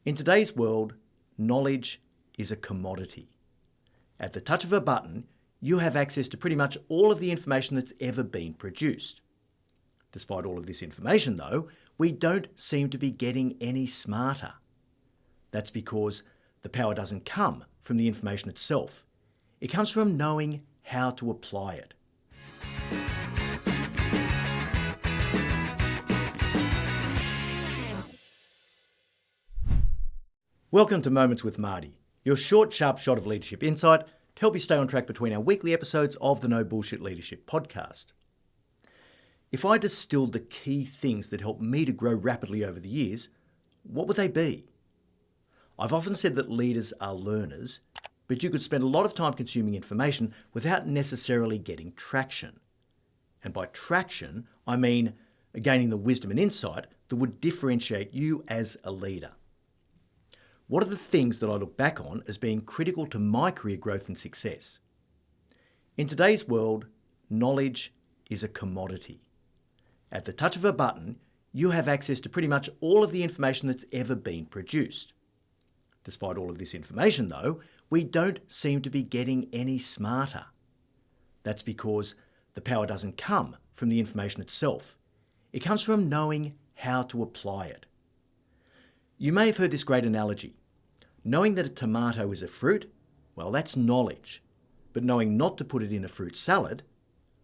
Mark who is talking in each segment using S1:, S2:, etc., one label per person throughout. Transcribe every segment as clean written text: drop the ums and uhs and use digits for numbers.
S1: In today's world, knowledge is a commodity. At the touch of a button, you have access to pretty much all of the information that's ever been produced. Despite all of this information, though, we don't seem to be getting any smarter. That's because the power doesn't come from the information itself. It comes from knowing how to apply it. Welcome to Moments with Marty, your short, sharp shot of leadership insight to help you stay on track between our weekly episodes of the No Bullshit Leadership podcast. If I distilled the key things that helped me to grow rapidly over the years, what would they be? I've often said that leaders are learners, but you could spend a lot of time consuming information without necessarily getting traction. And by traction, I mean gaining the wisdom and insight that would differentiate you as a leader. What are the things that I look back on as being critical to my career growth and success? In today's world, knowledge is a commodity. At the touch of a button, you have access to pretty much all of the information that's ever been produced. Despite all of this information, though, we don't seem to be getting any smarter. That's because the power doesn't come from the information itself. It comes from knowing how to apply it. You may have heard this great analogy. Knowing that a tomato is a fruit, well, that's knowledge. But knowing not to put it in a fruit salad,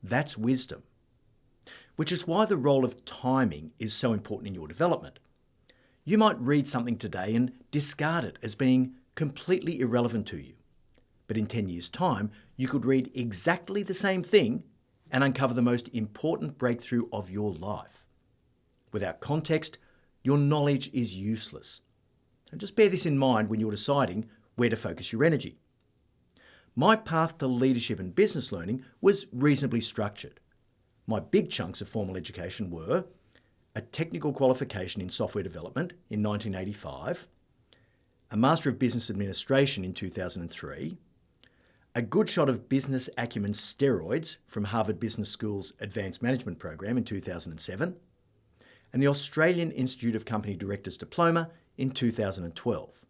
S1: that's wisdom. Which is why the role of timing is so important in your development. You might read something today and discard it as being completely irrelevant to you. But in 10 years' time, you could read exactly the same thing and uncover the most important breakthrough of your life. Without context, your knowledge is useless. And just bear this in mind when you're deciding where to focus your energy. My path to leadership and business learning was reasonably structured. My big chunks of formal education were a technical qualification in software development in 1985, a Master of Business Administration in 2003, a good shot of business acumen steroids from Harvard Business School's Advanced Management Program in 2007, and the Australian Institute of Company Directors Diploma in 2012.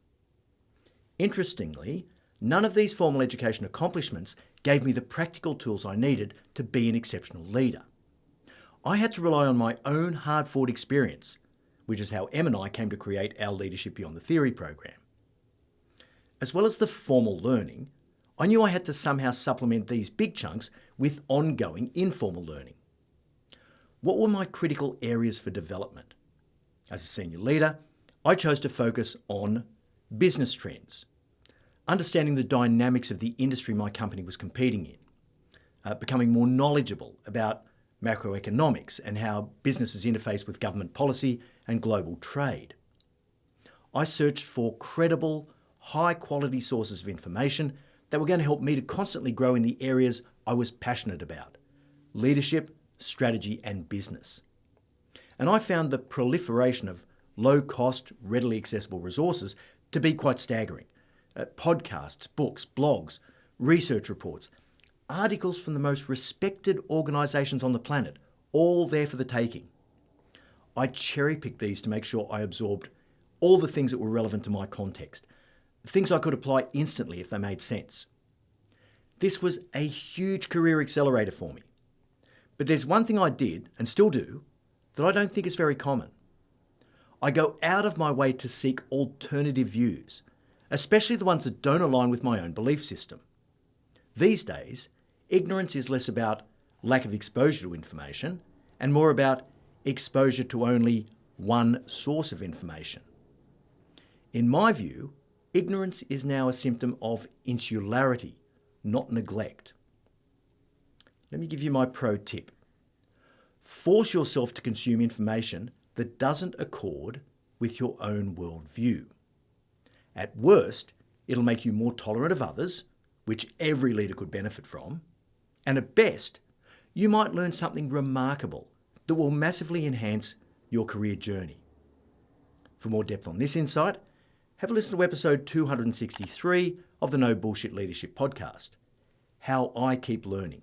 S1: Interestingly, none of these formal education accomplishments gave me the practical tools I needed to be an exceptional leader. I had to rely on my own hard-fought experience, which is how Em and I came to create our Leadership Beyond the Theory program. As well as the formal learning, I knew I had to somehow supplement these big chunks with ongoing informal learning. What were my critical areas for development? As a senior leader, I chose to focus on business trends, understanding the dynamics of the industry my company was competing in, becoming more knowledgeable about macroeconomics and how businesses interface with government policy and global trade. I searched for credible, high-quality sources of information that were going to help me to constantly grow in the areas I was passionate about: leadership, strategy, and business. And I found the proliferation of low-cost, readily accessible resources to be quite staggering. Podcasts, books, blogs, research reports, articles from the most respected organisations on the planet, all there for the taking. I cherry-picked these to make sure I absorbed all the things that were relevant to my context, things I could apply instantly if they made sense. This was a huge career accelerator for me. But there's one thing I did, and still do, that I don't think is very common. I go out of my way to seek alternative views, especially the ones that don't align with my own belief system. These days, ignorance is less about lack of exposure to information and more about exposure to only one source of information. In my view, ignorance is now a symptom of insularity, not neglect. Let me give you my pro tip. Force yourself to consume information that doesn't accord with your own worldview. At worst, it'll make you more tolerant of others, which every leader could benefit from. And at best, you might learn something remarkable that will massively enhance your career journey. For more depth on this insight, have a listen to episode 263 of the No Bullshit Leadership podcast, How I Keep Learning.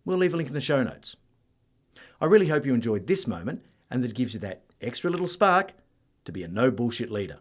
S1: We'll leave a link in the show notes. I really hope you enjoyed this moment and that it gives you that extra little spark to be a no bullshit leader.